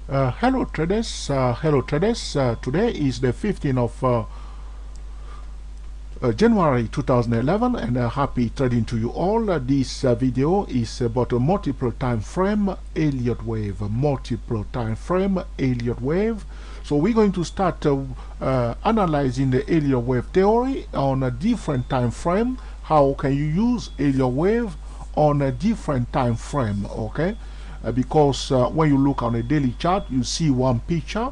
Hello traders, today is the 15th of January 2011 and happy trading to you all. This video is about a multiple time frame Elliott wave, So we're going to start analyzing the Elliott wave theory on a different time frame. How can you use Elliott wave on a different time frame, okay? Because when you look on a daily chart, you see one picture.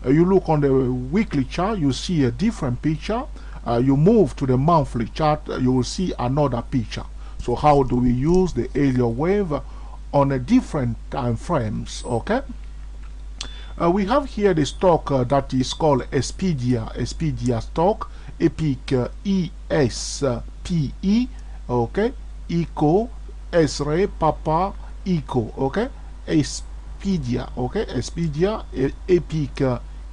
You look on the weekly chart, you see a different picture. You move to the monthly chart, you will see another picture. So how do we use the Elliott wave on a different time frames? Okay. We have here the stock that is called Expedia stock, Epic ESPE, okay, Eco Esre Papa Eco, okay, Expedia, okay, Expedia Epic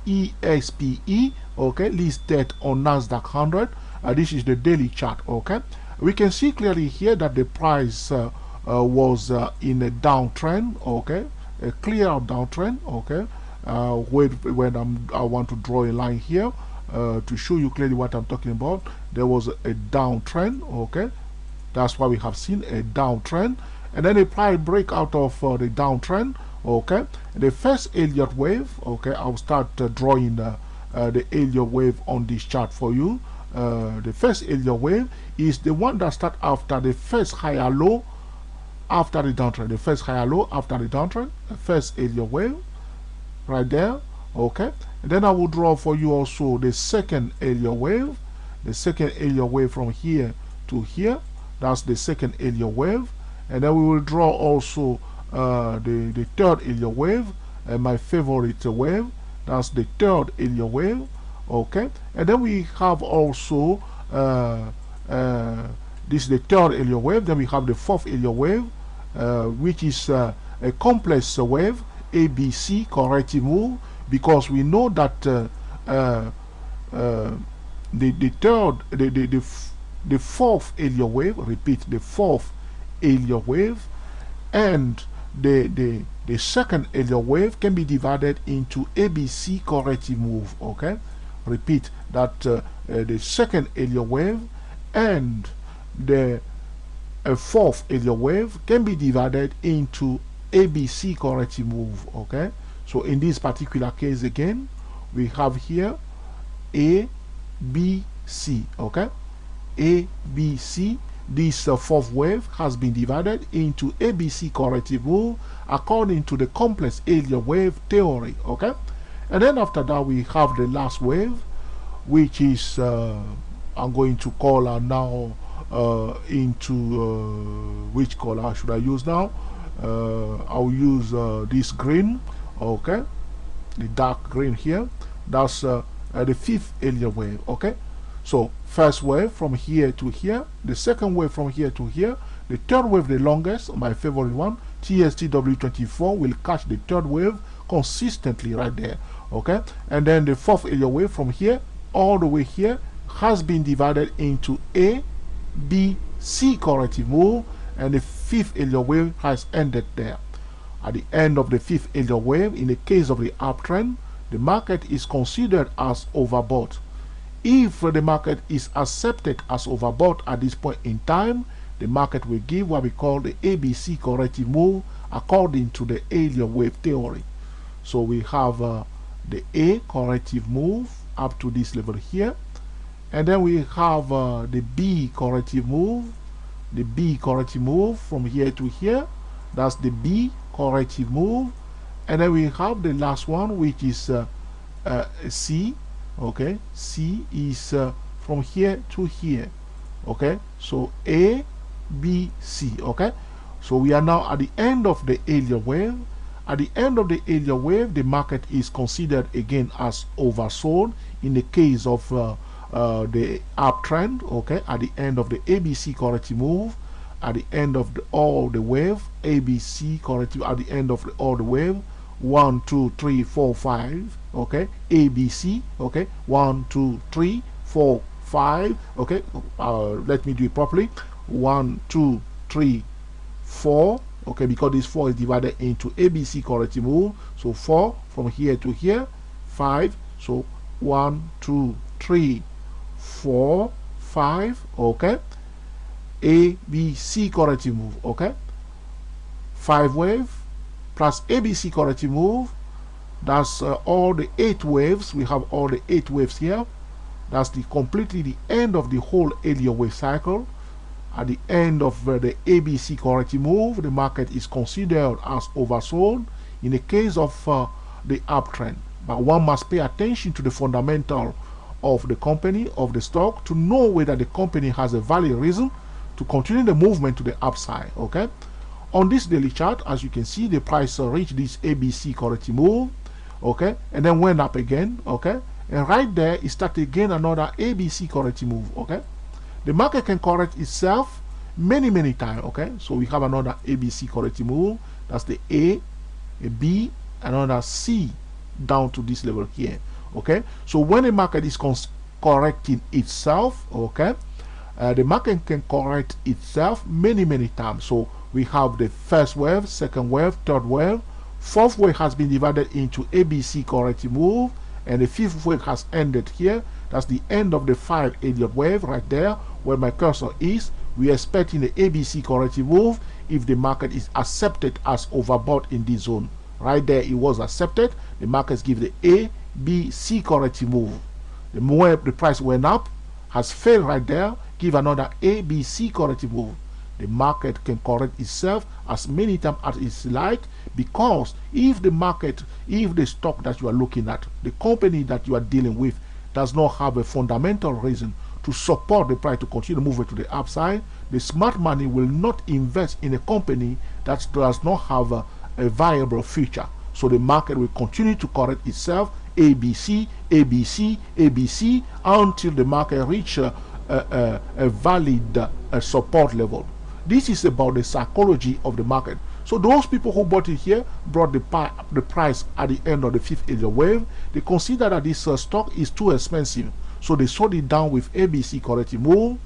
ESPE, okay, listed on Nasdaq 100. This is the daily chart, okay. We can see clearly here that the price was in a downtrend, okay, a clear downtrend, okay. When I want to draw a line here to show you clearly what I'm talking about. There was a downtrend, okay. That's why we have seen a downtrend, and then the price break out of the downtrend, okay. The first Elliott wave, okay. I'll start drawing the Elliott wave on this chart for you. The first Elliott wave is the one that starts after the first higher low after the downtrend. The first higher low after the downtrend, the first Elliott wave right there, okay. And then I will draw for you also the second Elliott wave, the second Elliott wave from here to here. That's the second Elliott wave. And then we will draw also the third Elliott wave, my favorite wave. That's the third Elliott wave, okay. And then we have also this is the third Elliott wave. Then we have the fourth Elliott wave, which is a complex wave, ABC corrective move, because we know that the fourth Elliott wave, repeat, the fourth Elliott wave, and the second Elliott wave can be divided into ABC corrective move, okay. Repeat that the second Elliott wave and the fourth Elliott wave can be divided into ABC corrective move, okay. So in this particular case again, we have here A, B, C, okay. A, B, C. This fourth wave has been divided into ABC corrective move according to the complex Elliott wave theory, okay. And then after that we have the last wave, which is I'm going to call her now into which color should I use now? I'll use this green, okay, the dark green here. That's the fifth Elliott wave, okay. So first wave from here to here, the second wave from here to here, the third wave, the longest, my favorite one, TSTW24, will catch the third wave consistently right there, okay. And then the fourth Elliott wave from here all the way here has been divided into A, B, C corrective move, and the fifth Elliott wave has ended there. At the end of the fifth Elliott wave, in the case of the uptrend, the market is considered as overbought. If the market is accepted as overbought at this point in time, the market will give what we call the ABC corrective move according to the Elliott wave theory. So we have the A corrective move up to this level here, and then we have the B corrective move, the B corrective move from here to here. That's the B corrective move. And then we have the last one, which is C, okay. C is from here to here, okay. So A, B, C, okay. So we are now at the end of the Elliott wave. At the end of the Elliott wave, the market is considered again as oversold in the case of the uptrend, okay. At the end of the ABC corrective move, at the end of all the wave, ABC corrective, at the end of all the wave, 1 2 3 4 5, okay, ABC, okay, 1 2 3 4 5, okay. Let me do it properly. 1 2 3 4, okay, because this 4 is divided into ABC corrective move. So 4 from here to here, 5. So 1, 2, 3, 4, 5. Okay, A, B, C corrective move. Okay, 5 wave plus A, B, C corrective move. That's all the 8 waves. We have all the 8 waves here. That's completely the end of the whole Elliott wave cycle. At the end of the ABC corrective move, the market is considered as oversold in the case of the uptrend. But one must pay attention to the fundamental of the company, of the stock, to know whether the company has a valid reason to continue the movement to the upside. Okay, on this daily chart, as you can see, the price reached this ABC corrective move, okay, and then went up again. Okay, and right there it started again another ABC corrective move. Okay, the market can correct itself many times. Okay, so we have another ABC corrective move. That's the A B, another C down to this level here. Okay, so when the market is correcting itself, okay, the market can correct itself many times. So we have the first wave, second wave, third wave, fourth wave has been divided into ABC corrective move, and the fifth wave has ended here. That's the end of the 5 Elliott wave right there where my cursor is. We are expecting the ABC corrective move if the market is accepted as overbought in this zone. Right there it was accepted. The markets give the A, B, C corrective move. The more the price went up, has failed right there, give another A, B, C corrective move. The market can correct itself as many times as it's like, because if the market, if the stock that you are looking at, the company that you are dealing with, does not have a fundamental reason to support the price to continue moving to the upside, the smart money will not invest in a company that does not have a viable future. So the market will continue to correct itself, ABC, ABC, ABC, until the market reaches a valid support level. This is about the psychology of the market. So those people who bought it here brought the price at the end of the 5th Elliott wave. They consider that this stock is too expensive, so they sold it down with ABC corrective move.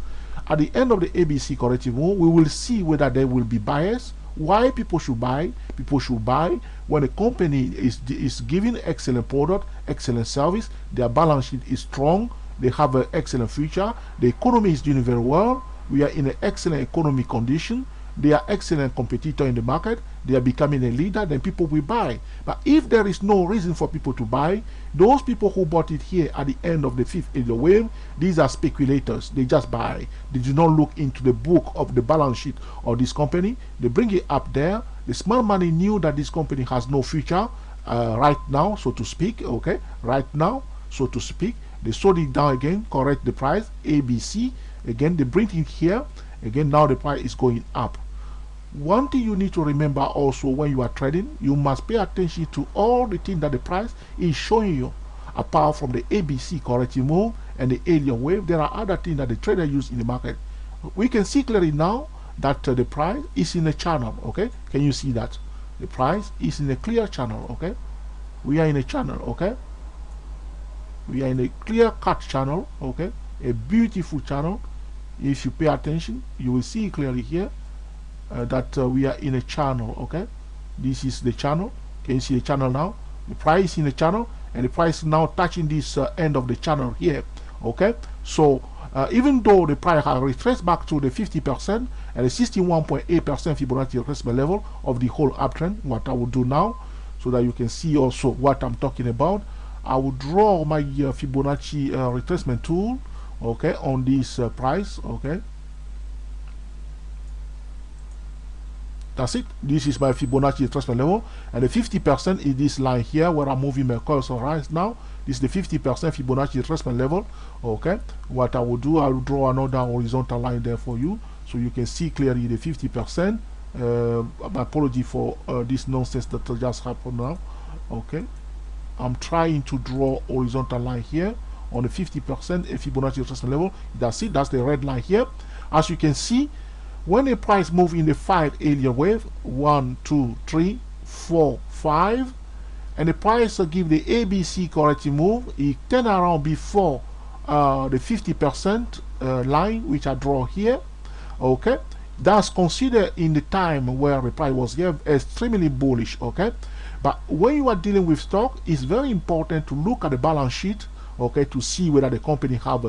At the end of the ABC corrective move, we will see whether there will be buyers. Why people should buy? People should buy when a company is giving excellent product, excellent service, their balance sheet is strong, they have an excellent future, the economy is doing very well, we are in an excellent economic condition, they are excellent competitor in the market, they are becoming a leader, then people will buy. But if there is no reason for people to buy, those people who bought it here at the end of the 5th Elliott wave, these are speculators. They just buy. They do not look into the book of the balance sheet of this company. They bring it up there. The smart money knew that this company has no future right now, so to speak. Okay, right now, so to speak. They sold it down again, correct the price, ABC. Again, they bring it here. Again, now the price is going up. One thing you need to remember also when you are trading, you must pay attention to all the things that the price is showing you. Apart from the ABC corrective move and the Elliott wave, there are other things that the trader use in the market. We can see clearly now that the price is in a channel. Okay, can you see that? The price is in a clear channel. Okay, we are in a channel. Okay, we are in a clear cut channel. Okay, a beautiful channel. If you pay attention, you will see clearly here that we are in a channel. Okay, this is the channel. Can you see the channel now? The price in the channel, and the price now touching this end of the channel here. Okay, so even though the price has retraced back to the 50% and the 61.8% Fibonacci retracement level of the whole uptrend, what I will do now, so that you can see also what I'm talking about, I will draw my Fibonacci retracement tool, okay, on this price. Okay, that's it. This is my Fibonacci retracement level, and the 50% is this line here where I'm moving my cursor right now. This is the 50% Fibonacci retracement level. Okay, what I will do, I will draw another horizontal line there for you so you can see clearly the 50%. My apology for this nonsense that just happened now. Okay, I'm trying to draw horizontal line here on the 50% Fibonacci retracement level. That's it. That's the red line here. As you can see, when the price move in the 5 Elliott wave, 1, 2, 3, 4, 5, and the price give the ABC corrective move, it turn around before the 50% line which I draw here. Okay, that's considered in the time where the price was here extremely bullish. Okay, But when you are dealing with stock, it's very important to look at the balance sheet, okay, to see whether the company have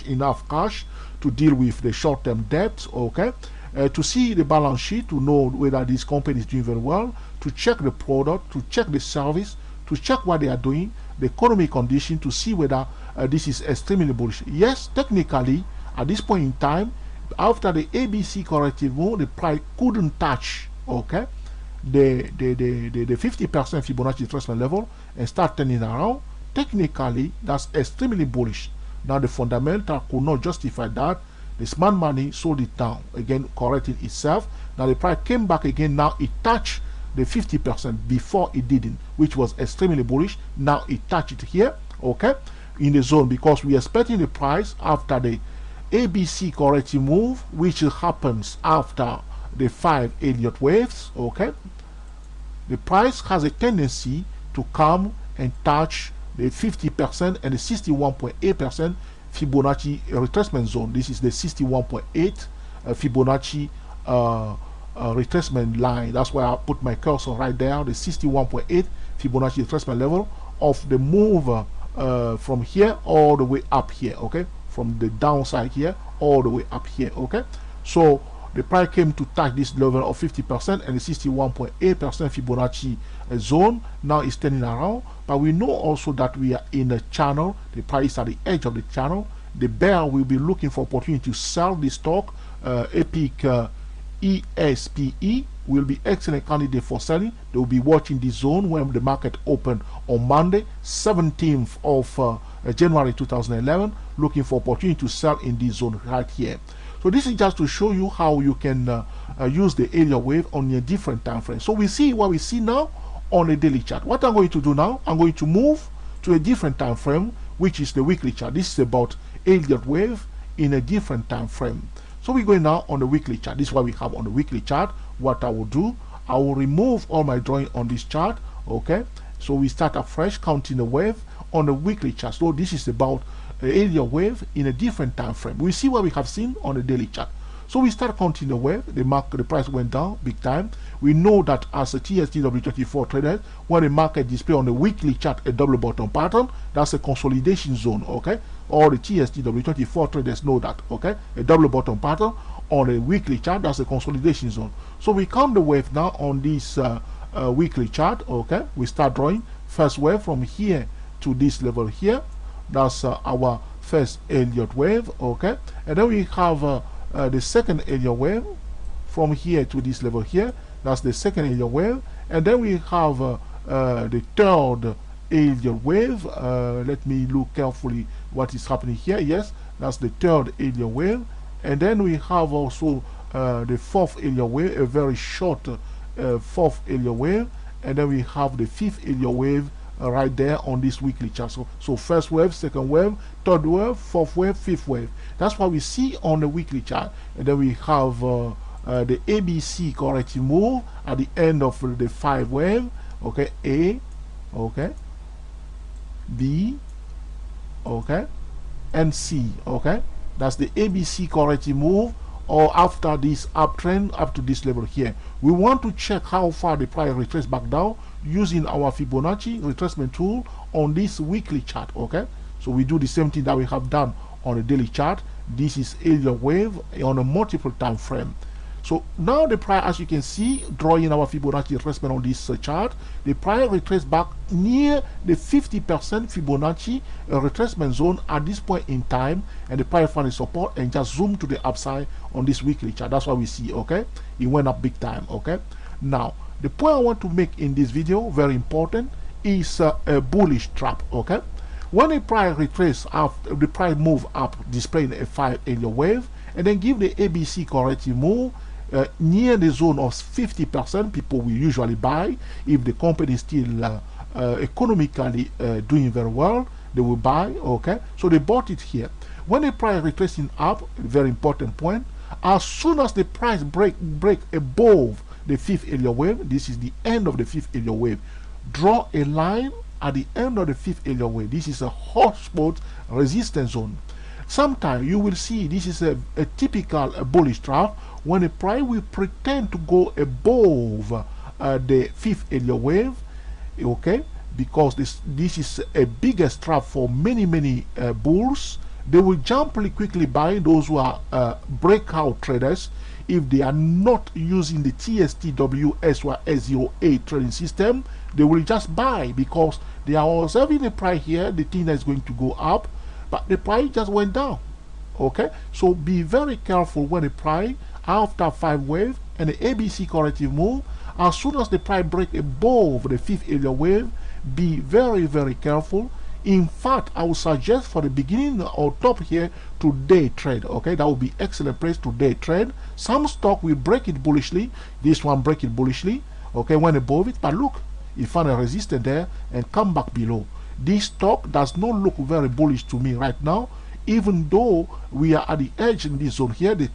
enough cash to deal with the short-term debt, okay, to see the balance sheet to know whether this company is doing very well, to check the product, to check the service, to check what they are doing, the economic condition, to see whether this is extremely bullish. Yes, technically, at this point in time, after the ABC corrective move, the price couldn't touch, okay, the 50% Fibonacci retracement level and start turning around. Technically, that's extremely bullish. Now the fundamental could not justify that. The smart money sold it down, again correcting itself. Now the price came back again. Now it touched the 50% before it didn't, which was extremely bullish. Now it touched it here, okay, in the zone, because we are expecting the price after the ABC corrective move, which happens after the 5 Elliott waves, okay. The price has a tendency to come and touch the 50% and the 61.8% Fibonacci retracement zone. This is the 61.8 Fibonacci retracement line. That's why I put my cursor right there, the 61.8 Fibonacci retracement level of the move from here all the way up here, okay, from the downside here all the way up here, okay. So the price came to touch this level of 50% and the 61.8% Fibonacci zone. Now it's turning around, but we know also that we are in a channel. The price is at the edge of the channel. The bear will be looking for opportunity to sell this stock. Epic ESPE will be excellent candidate for selling. They will be watching this zone when the market opened on Monday, 17th of January 2011, looking for opportunity to sell in this zone right here. So this is just to show you how you can use the Elliott wave on a different time frame. So we see what we see now on a daily chart. What I'm going to do now, I'm going to move to a different time frame, which is the weekly chart. This is about Elliott wave in a different time frame. So we're going now on the weekly chart. This is what we have on the weekly chart. What I will do, I will remove all my drawing on this chart, okay. So we start afresh, counting the wave on the weekly chart. So this is about Elliott wave in a different time frame. We see what we have seen on the daily chart. So we start counting the wave. The price went down big time. We know that as a TSTW24 traders, when the market display on the weekly chart a double bottom pattern, that's a consolidation zone, okay. All the TSTW24 traders know that, okay. A double bottom pattern on a weekly chart, that's a consolidation zone. So we count the wave now on this weekly chart, okay. We start drawing first wave from here to this level here. That's our first Elliott wave, okay. And then we have the second Elliott wave from here to this level here. That's the second Elliott wave. And then we have the third Elliott wave. Let me look carefully what is happening here. Yes, that's the third Elliott wave. And then we have also the fourth Elliott wave, a very short fourth Elliott wave. And then we have the fifth Elliott wave right there on this weekly chart. So first wave, second wave, third wave, fourth wave, fifth wave. That's what we see on the weekly chart. And then we have the ABC corrective move at the end of the 5 wave, okay. A, okay, B, okay, and C, okay. That's the ABC corrective move, or after this uptrend up to this level here. We want to check how far the price retraces back down using our Fibonacci retracement tool on this weekly chart, okay. So we do the same thing that we have done on the daily chart. This is Elliott wave on a multiple time frame. So now the price, as you can see, drawing our Fibonacci retracement on this chart, the price retraces back near the 50% Fibonacci retracement zone at this point in time, and the price found a support and just zoom to the upside on this weekly chart. That's what we see, okay. It went up big time, okay. Now the point I want to make in this video, very important, is a bullish trap, okay. When the price retraces after the price move up, displaying a 5 Elliott wave, and then give the ABC corrective move near the zone of 50%, people will usually buy. If the company is still economically doing very well, they will buy, okay. So they bought it here. When the price retracing up, very important point, as soon as the price break above the 5th Elliott wave, this is the end of the 5th Elliott wave, draw a line at the end of the 5th Elliott wave. This is a hotspot resistance zone. Sometimes you will see this is a typical bullish trap when the price will pretend to go above the 5th Elliott wave, okay, because this is a biggest trap for many bulls. They will jump really quickly buy those who are breakout traders. If they are not using the TSTWSY08 trading system, they will just buy because they are observing the price here. They think that it's going to go up, but the price just went down. Okay, so be very careful when the price after 5 wave and the ABC corrective move, as soon as the price break above the 5th area wave, be very careful. In fact, I would suggest for the beginning or top here to day trade. Okay, that would be excellent place to day trade. Some stock will break it bullishly. This one break it bullishly. Okay, when above it, but look, you found a resistance there and come back below. This stock does not look very bullish to me right now, even though we are at the edge in this zone here. The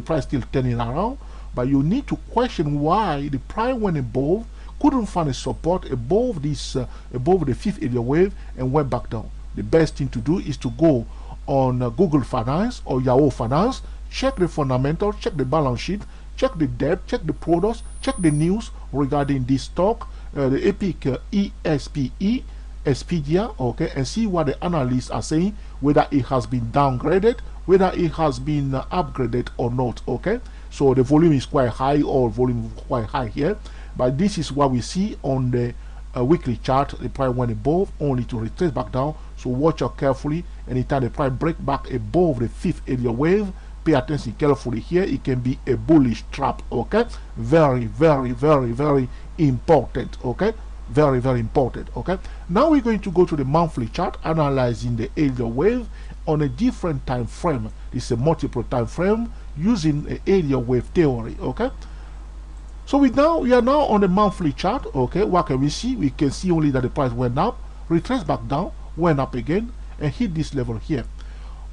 price still turning around, but you need to question why the price went above, couldn't find a support above this above the 5th area wave and went back down. The best thing to do is to go on Google Finance or Yahoo Finance, check the fundamentals, check the balance sheet, check the debt, check the products, check the news regarding this stock, the epic ESPE, Expedia, okay, and see what the analysts are saying, whether it has been downgraded, whether it has been upgraded or not. Okay, so the volume is quite high, or volume quite high here, but this is what we see on the weekly chart. The price went above only to retrace back down, so watch out carefully. Anytime the price break back above the 5th area wave, pay attention carefully here. It can be a bullish trap. Okay, very important. Okay, very important. Okay, now we're going to go to the monthly chart, analyzing the area wave on a different time frame. It's a multiple time frame using an area wave theory. Okay, so we are now on the monthly chart. Okay, what can we see? We can see only that the price went up, retraced back down, went up again, and hit this level here.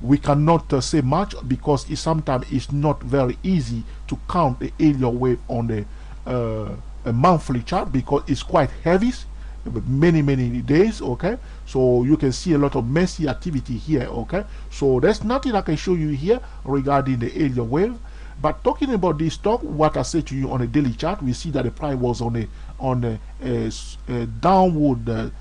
We cannot say much because sometimes it's not very easy to count the area wave on the a monthly chart because it's quite heavy, many days. Okay, so you can see a lot of messy activity here. Okay, so there's nothing I can show you here regarding the area wave. But talking about this stock, what I said to you on a daily chart, we see that the price was on a downward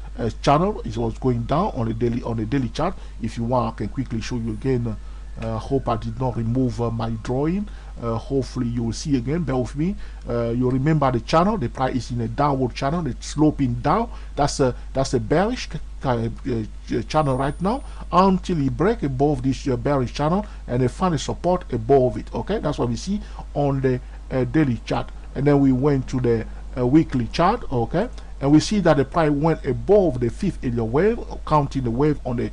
channel. It was going down on a daily chart. If you want, I can quickly show you again. Hope I did not remove my drawing. Hopefully you will see again. Bear with me. You remember the channel. The price is in a downward channel. It's sloping down. That's a bearish channel right now, until it break above this bearish channel and they find a support above it. Okay, that's what we see on the daily chart. And then we went to the weekly chart. Okay, and we see that the price went above the 5th area wave, counting the wave on the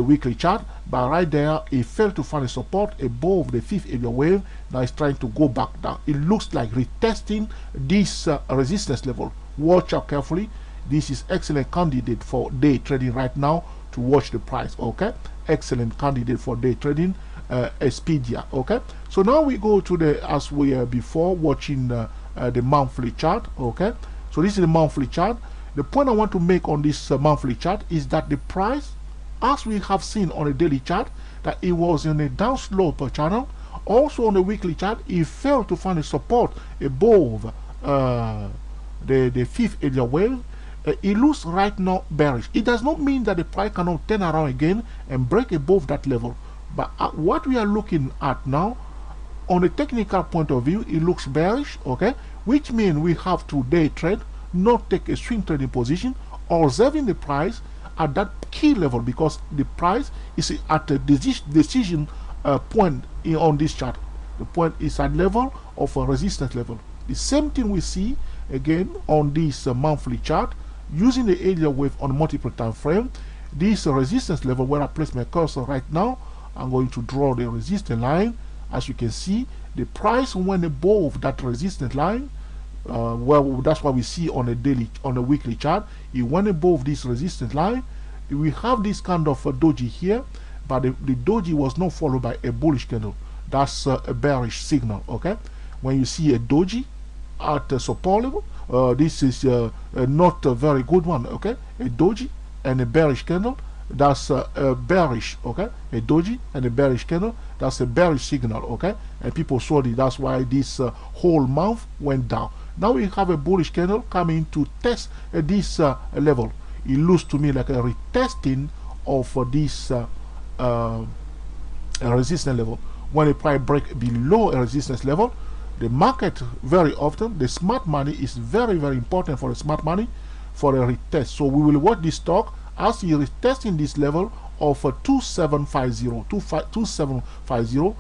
weekly chart, but right there it failed to find a support above the 5th area wave. Now it's trying to go back down. It looks like retesting this resistance level. Watch out carefully. This is excellent candidate for day trading right now to watch the price. Okay, excellent candidate for day trading, Expedia. Okay, so now we go to the, as we were before, watching the monthly chart. Okay, so this is the monthly chart. The point I want to make on this monthly chart is that the price, as we have seen on the daily chart, that it was in a downslope channel. Also on the weekly chart, it failed to find a support above the 5th area wave. It looks right now bearish. It does not mean that the price cannot turn around again and break above that level. But what we are looking at now, on a technical point of view, it looks bearish. Okay, which means we have to day trade, not take a swing trading position, observing the price at that key level, because the price is at a decision point on this chart. The point is at level of a resistance level. The same thing we see again on this monthly chart using the area wave on multiple time frame. This resistance level where I place my cursor right now, I'm going to draw the resistance line. As you can see, the price went above that resistance line. Well, that's what we see on a weekly chart. It went above this resistance line. We have this kind of doji here, but the doji was not followed by a bullish candle. That's a bearish signal. Okay, when you see a doji at the support level, this is not a very good one. Okay, a doji and a bearish candle, that's a bearish. Okay, a doji and a bearish candle, that's a bearish signal. Okay, and people saw it. That's why this whole month went down. Now we have a bullish candle coming to test this level. It looks to me like a retesting of this resistance level. When a price break below a resistance level, the market very often, the smart money is very important for the smart money for a retest. So we will watch this stock as he is testing this level of 2750.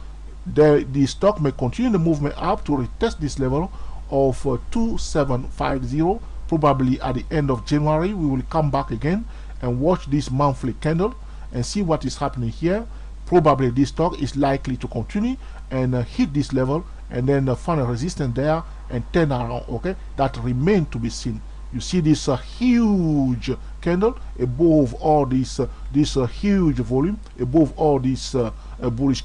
The stock may continue the movement up to retest this level of 2750. Probably at the end of January, we will come back again and watch this monthly candle and see what is happening here. Probably this stock is likely to continue and hit this level and then find a resistance there and turn around. Okay, that remains to be seen. You see this huge candle above all this huge volume, above all this bullish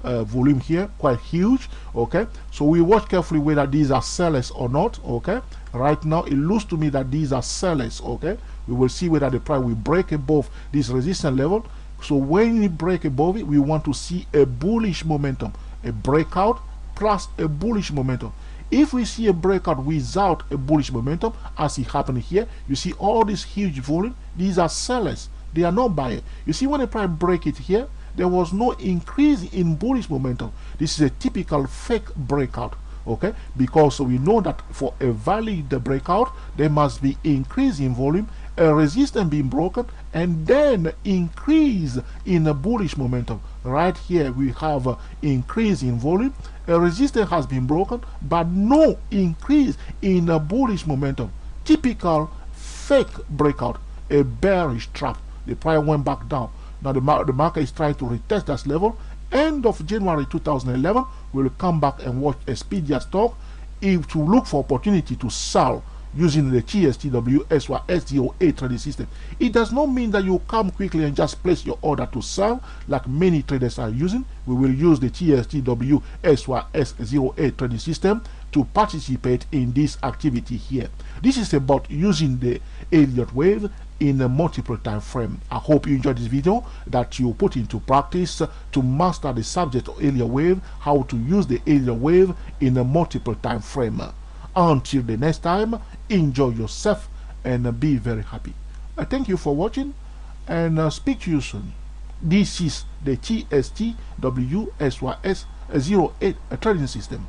volume here, quite huge. Okay, so we watch carefully whether these are sellers or not. Okay, right now it looks to me that these are sellers. Okay, we will see whether the price will break above this resistance level. So when it break above it, we want to see a bullish momentum, a breakout plus a bullish momentum. If we see a breakout without a bullish momentum, as it happened here, you see all this huge volume, these are sellers, they are not buyers. You see when the price break it here, there was no increase in bullish momentum. This is a typical fake breakout. Okay, because we know that for a valid breakout, there must be increase in volume, a resistance being broken, and then increase in a bullish momentum. Right here we have increase in volume, a resistance has been broken, but no increase in a bullish momentum. Typical fake breakout, a bearish trap. The price went back down. Now the market is trying to retest that level. End of January 2011, we will come back and watch Expedia stock to look for opportunity to sell using the TSTW SY08 trading system. It does not mean that you come quickly and just place your order to sell like many traders are using. We will use the TSTW SY08 trading system to participate in this activity here. This is about using the Elliott wave in a multiple time frame. I hope you enjoyed this video, that you put into practice to master the subject of Elliott wave, how to use the Elliott wave in a multiple time frame. Until the next time, enjoy yourself and be very happy. Thank you for watching and speak to you soon. This is the TSTW SYS08 trading system.